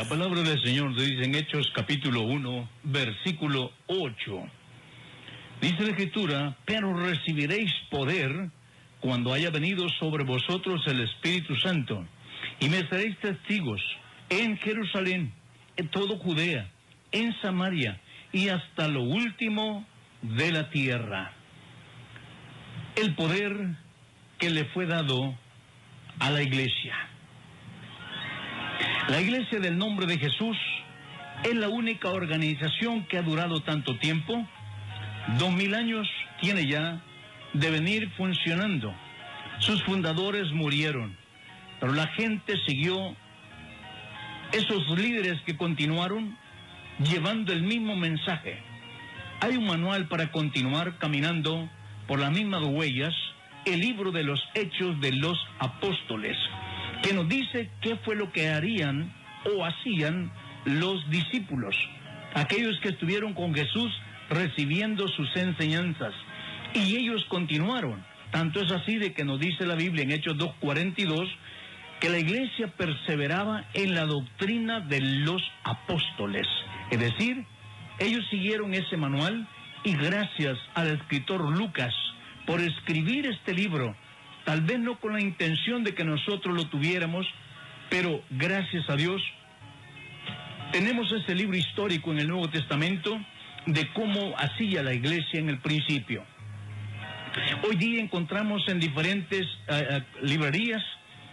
La palabra del Señor dice en Hechos capítulo 1, versículo 8. Dice la Escritura: pero recibiréis poder cuando haya venido sobre vosotros el Espíritu Santo, y me seréis testigos en Jerusalén, en todo Judea, en Samaria y hasta lo último de la tierra. El poder que le fue dado a la iglesia. La iglesia del nombre de Jesús es la única organización que ha durado tanto tiempo. 2000 años tiene ya de venir funcionando. Sus fundadores murieron, pero la gente siguió. Esos líderes que continuaron llevando el mismo mensaje. Hay un manual para continuar caminando por las mismas huellas, el libro de los Hechos de los Apóstoles, que nos dice qué fue lo que harían o hacían los discípulos, aquellos que estuvieron con Jesús recibiendo sus enseñanzas, y ellos continuaron. Tanto es así de que nos dice la Biblia en Hechos 2:42 que la iglesia perseveraba en la doctrina de los apóstoles. Es decir, ellos siguieron ese manual, y gracias al escritor Lucas por escribir este libro, tal vez no con la intención de que nosotros lo tuviéramos, pero gracias a Dios tenemos ese libro histórico en el Nuevo Testamento de cómo hacía la iglesia en el principio. Hoy día encontramos en diferentes librerías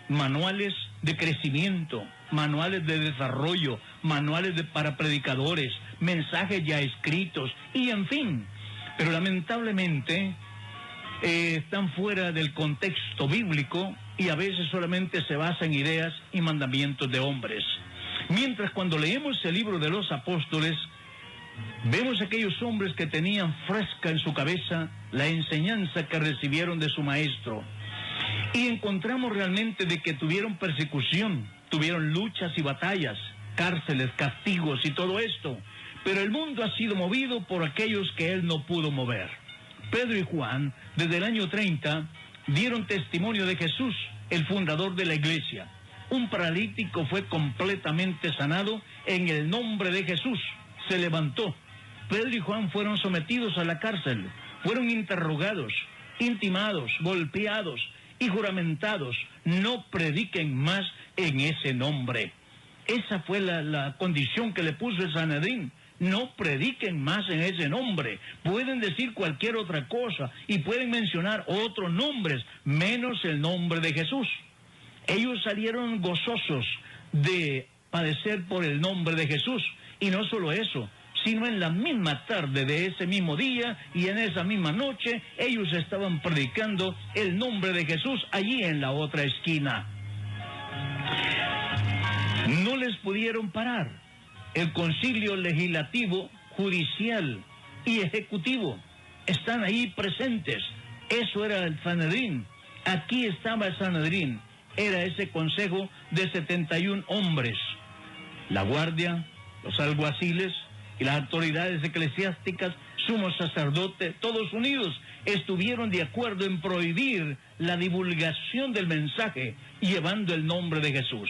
manuales de crecimiento, manuales de desarrollo, manuales para predicadores, mensajes ya escritos, y en fin, pero lamentablemente están fuera del contexto bíblico y a veces solamente se basa en ideas y mandamientos de hombres. Mientras cuando leemos el libro de los apóstoles, vemos aquellos hombres que tenían fresca en su cabeza la enseñanza que recibieron de su maestro. Y encontramos realmente de que tuvieron persecución, tuvieron luchas y batallas, cárceles, castigos y todo esto. Pero el mundo ha sido movido por aquellos que él no pudo mover. Pedro y Juan, desde el año 30, dieron testimonio de Jesús, el fundador de la iglesia. Un paralítico fue completamente sanado en el nombre de Jesús. Se levantó. Pedro y Juan fueron sometidos a la cárcel, fueron interrogados, intimados, golpeados y juramentados: no prediquen más en ese nombre. Esa fue la condición que le puso el Sanedrín: no prediquen más en ese nombre. Pueden decir cualquier otra cosa y pueden mencionar otros nombres, menos el nombre de Jesús. Ellos salieron gozosos de padecer por el nombre de Jesús, y no solo eso, sino en la misma tarde de ese mismo día y en esa misma noche, ellos estaban predicando el nombre de Jesús allí en la otra esquina. No les pudieron parar. El concilio legislativo, judicial y ejecutivo están ahí presentes. Eso era el Sanedrín. Aquí estaba el Sanedrín. Era ese consejo de 71 hombres. La guardia, los alguaciles y las autoridades eclesiásticas, sumo sacerdote, todos unidos, estuvieron de acuerdo en prohibir la divulgación del mensaje llevando el nombre de Jesús.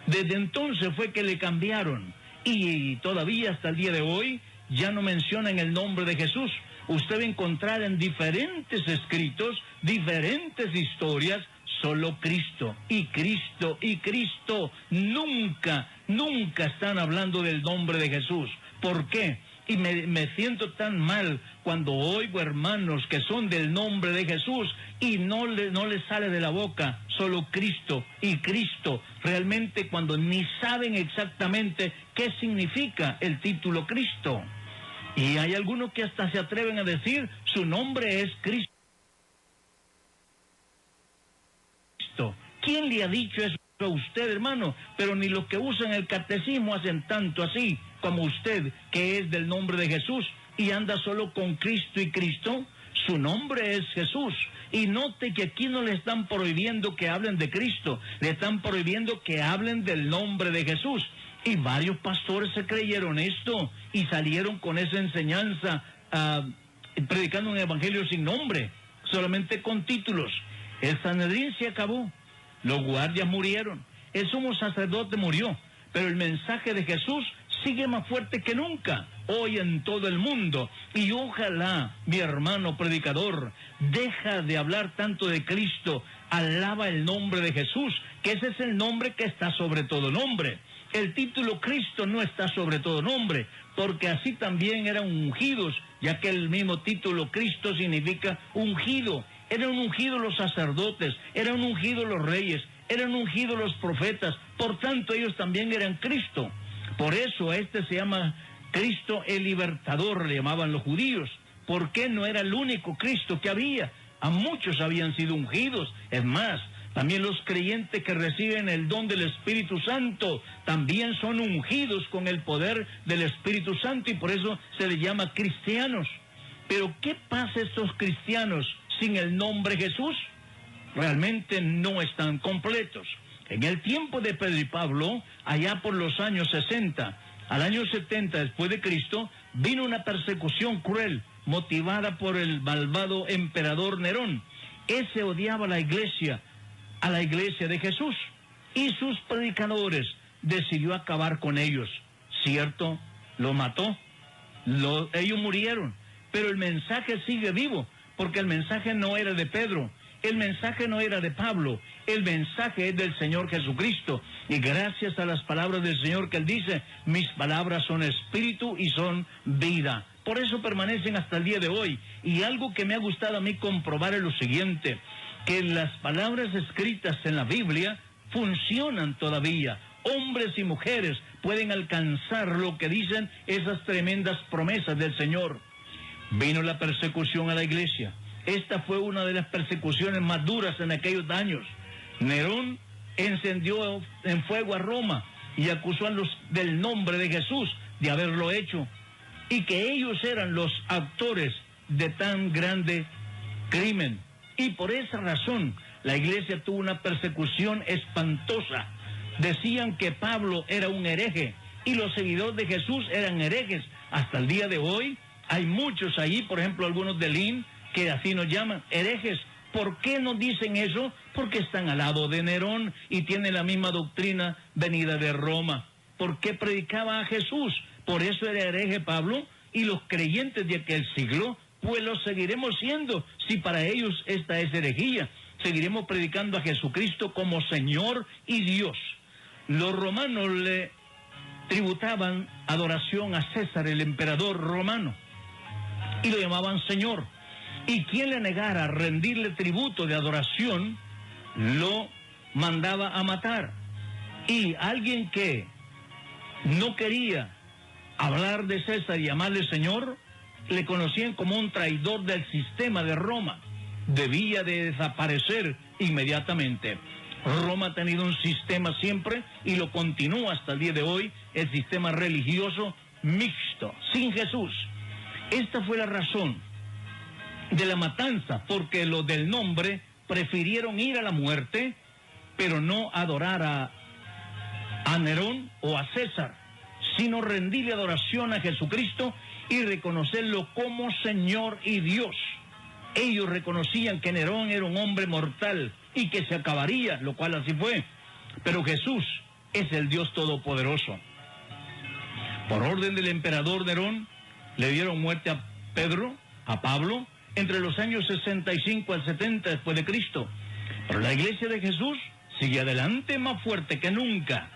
Desde entonces fue que le cambiaron, y todavía hasta el día de hoy ya no mencionan el nombre de Jesús. Usted va a encontrar en diferentes escritos, diferentes historias, solo Cristo y Cristo y Cristo. Nunca están hablando del nombre de Jesús. ¿Por qué? Y me siento tan mal cuando oigo hermanos que son del nombre de Jesús y no les sale de la boca solo Cristo y Cristo, realmente cuando ni saben exactamente qué significa el título Cristo. Y hay algunos que hasta se atreven a decir su nombre es Cristo. ¿Quién le ha dicho eso a usted, hermano? Pero ni los que usan el catecismo hacen tanto así como usted, que es del nombre de Jesús y anda solo con Cristo y Cristo. Su nombre es Jesús. Y note que aquí no le están prohibiendo que hablen de Cristo, le están prohibiendo que hablen del nombre de Jesús. Y varios pastores se creyeron esto y salieron con esa enseñanza, predicando un evangelio sin nombre, solamente con títulos. El Sanedrín se acabó, los guardias murieron, el sumo sacerdote murió, pero el mensaje de Jesús sigue más fuerte que nunca hoy en todo el mundo. Y ojalá, mi hermano predicador, deja de hablar tanto de Cristo, alaba el nombre de Jesús, que ese es el nombre que está sobre todo nombre. El título Cristo no está sobre todo nombre, porque así también eran ungidos, ya que el mismo título Cristo significa ungido. Eran ungidos los sacerdotes, eran ungidos los reyes, eran ungidos los profetas, por tanto ellos también eran Cristo. Por eso este se llama Cristo el Libertador, le llamaban los judíos. ¿Por qué no era el único Cristo que había? A muchos habían sido ungidos. Es más, también los creyentes que reciben el don del Espíritu Santo también son ungidos con el poder del Espíritu Santo y por eso se les llama cristianos. Pero ¿qué pasa a estos cristianos sin el nombre Jesús? Realmente no están completos. En el tiempo de Pedro y Pablo, allá por los años 60, al año 70 después de Cristo, vino una persecución cruel, motivada por el malvado emperador Nerón. Ese odiaba a la iglesia de Jesús, y sus predicadores decidió acabar con ellos. ¿Cierto? Lo mató, ellos murieron, pero el mensaje sigue vivo, porque el mensaje no era de Pedro, el mensaje no era de Pablo, el mensaje es del Señor Jesucristo. Y gracias a las palabras del Señor que Él dice, mis palabras son espíritu y son vida. Por eso permanecen hasta el día de hoy. Y algo que me ha gustado a mí comprobar es lo siguiente, que las palabras escritas en la Biblia funcionan todavía. Hombres y mujeres pueden alcanzar lo que dicen esas tremendas promesas del Señor. Vino la persecución a la iglesia. Esta fue una de las persecuciones más duras en aquellos años. Nerón encendió en fuego a Roma y acusó a los del nombre de Jesús de haberlo hecho, y que ellos eran los actores de tan grande crimen. Y por esa razón la iglesia tuvo una persecución espantosa. Decían que Pablo era un hereje y los seguidores de Jesús eran herejes. Hasta el día de hoy hay muchos allí, por ejemplo algunos de Lin, que así nos llaman, herejes. ¿Por qué nos dicen eso? Porque están al lado de Nerón y tienen la misma doctrina venida de Roma. ¿Por qué predicaba a Jesús? Por eso era hereje Pablo, y los creyentes de aquel siglo, pues lo seguiremos siendo, si para ellos esta es herejía. Seguiremos predicando a Jesucristo como Señor y Dios. Los romanos le tributaban adoración a César, el emperador romano, y lo llamaban Señor. Y quien le negara rendirle tributo de adoración, lo mandaba a matar. Y alguien que no quería hablar de César y llamarle Señor, le conocían como un traidor del sistema de Roma. Debía de desaparecer inmediatamente. Roma ha tenido un sistema siempre y lo continúa hasta el día de hoy, el sistema religioso mixto, sin Jesús. Esta fue la razón de la matanza, porque los del nombre prefirieron ir a la muerte, pero no adorar a Nerón o a César, sino rendirle adoración a Jesucristo y reconocerlo como Señor y Dios. Ellos reconocían que Nerón era un hombre mortal y que se acabaría, lo cual así fue, pero Jesús es el Dios Todopoderoso. Por orden del emperador Nerón, le dieron muerte a Pedro, a Pablo, entre los años 65 al 70 después de Cristo. Pero la iglesia de Jesús sigue adelante más fuerte que nunca.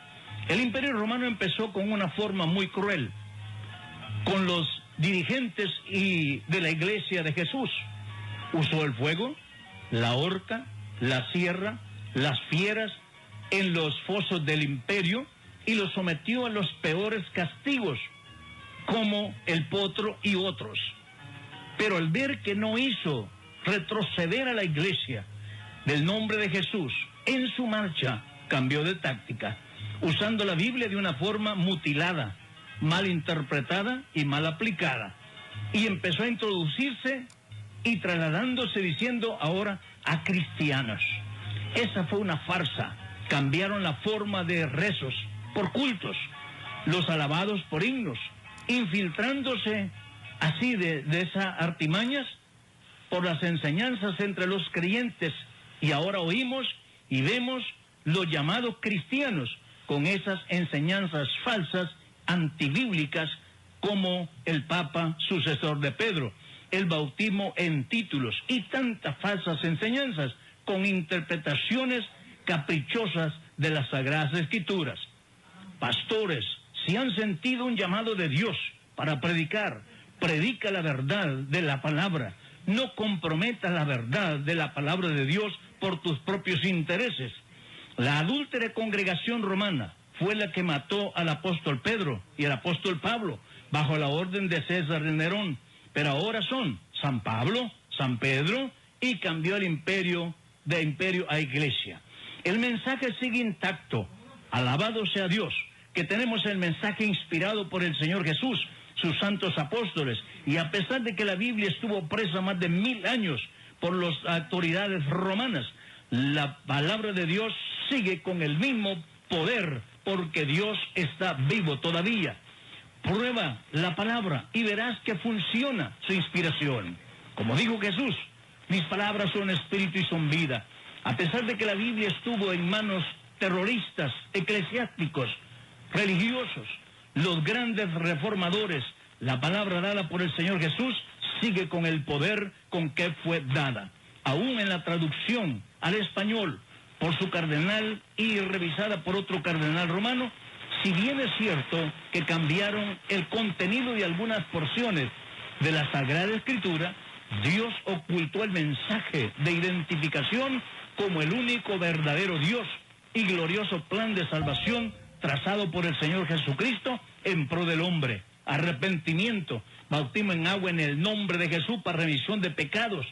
El imperio romano empezó con una forma muy cruel con los dirigentes y de la iglesia de Jesús. Usó el fuego, la horca, la sierra, las fieras en los fosos del imperio y los sometió a los peores castigos, como el potro y otros. Pero al ver que no hizo retroceder a la iglesia del nombre de Jesús, en su marcha cambió de táctica, usando la Biblia de una forma mutilada, mal interpretada y mal aplicada. Y empezó a introducirse y trasladándose diciendo ahora a cristianos. Esa fue una farsa. Cambiaron la forma de rezos por cultos, los alabados por himnos, infiltrándose así de esas artimañas por las enseñanzas entre los creyentes. Y ahora oímos y vemos los llamados cristianos con esas enseñanzas falsas, antibíblicas, como el Papa sucesor de Pedro, el bautismo en títulos y tantas falsas enseñanzas con interpretaciones caprichosas de las Sagradas Escrituras. Pastores, si han sentido un llamado de Dios para predicar, predica la verdad de la palabra. No comprometas la verdad de la palabra de Dios por tus propios intereses. La adúltera congregación romana fue la que mató al apóstol Pedro y al apóstol Pablo bajo la orden de César de Nerón. Pero ahora son San Pablo, San Pedro, y cambió el imperio de imperio a iglesia. El mensaje sigue intacto. Alabado sea Dios, que tenemos el mensaje inspirado por el Señor Jesús, sus santos apóstoles, y a pesar de que la Biblia estuvo presa más de 1000 años por las autoridades romanas, la palabra de Dios sigue con el mismo poder, porque Dios está vivo todavía. Prueba la palabra y verás que funciona su inspiración. Como dijo Jesús, mis palabras son espíritu y son vida. A pesar de que la Biblia estuvo en manos terroristas, eclesiásticos, religiosos, los grandes reformadores, la palabra dada por el Señor Jesús sigue con el poder con que fue dada. Aún en la traducción al español por su cardenal y revisada por otro cardenal romano, si bien es cierto que cambiaron el contenido de algunas porciones de la Sagrada Escritura, Dios ocultó el mensaje de identificación como el único verdadero Dios y glorioso plan de salvación trazado por el Señor Jesucristo en pro del hombre. Arrepentimiento, bautismo en agua en el nombre de Jesús para remisión de pecados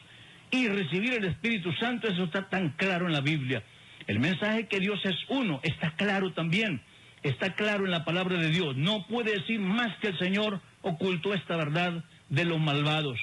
y recibir el Espíritu Santo, eso está tan claro en la Biblia. El mensaje que Dios es uno está claro también, está claro en la palabra de Dios. No puede decir más que el Señor ocultó esta verdad de los malvados.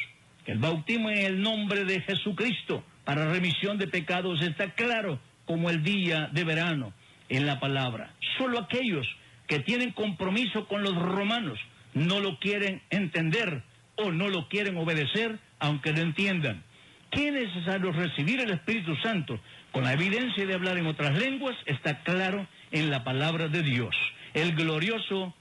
El bautismo en el nombre de Jesucristo para remisión de pecados está claro como el día de verano en la palabra. Solo aquellos que tienen compromiso con los romanos no lo quieren entender o no lo quieren obedecer, aunque lo entiendan. ¿Qué es necesario recibir el Espíritu Santo? Con la evidencia de hablar en otras lenguas, está claro en la palabra de Dios. El glorioso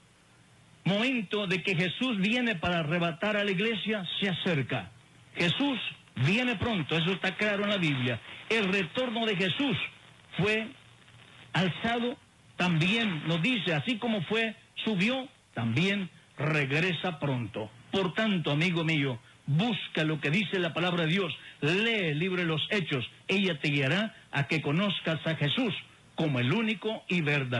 momento de que Jesús viene para arrebatar a la iglesia se acerca. Jesús viene pronto, eso está claro en la Biblia. El retorno de Jesús fue alzado, también nos dice, así como fue, subió, también regresa pronto. Por tanto, amigo mío, busca lo que dice la palabra de Dios, lee el libro de los Hechos, ella te guiará a que conozcas a Jesús como el único y verdadero.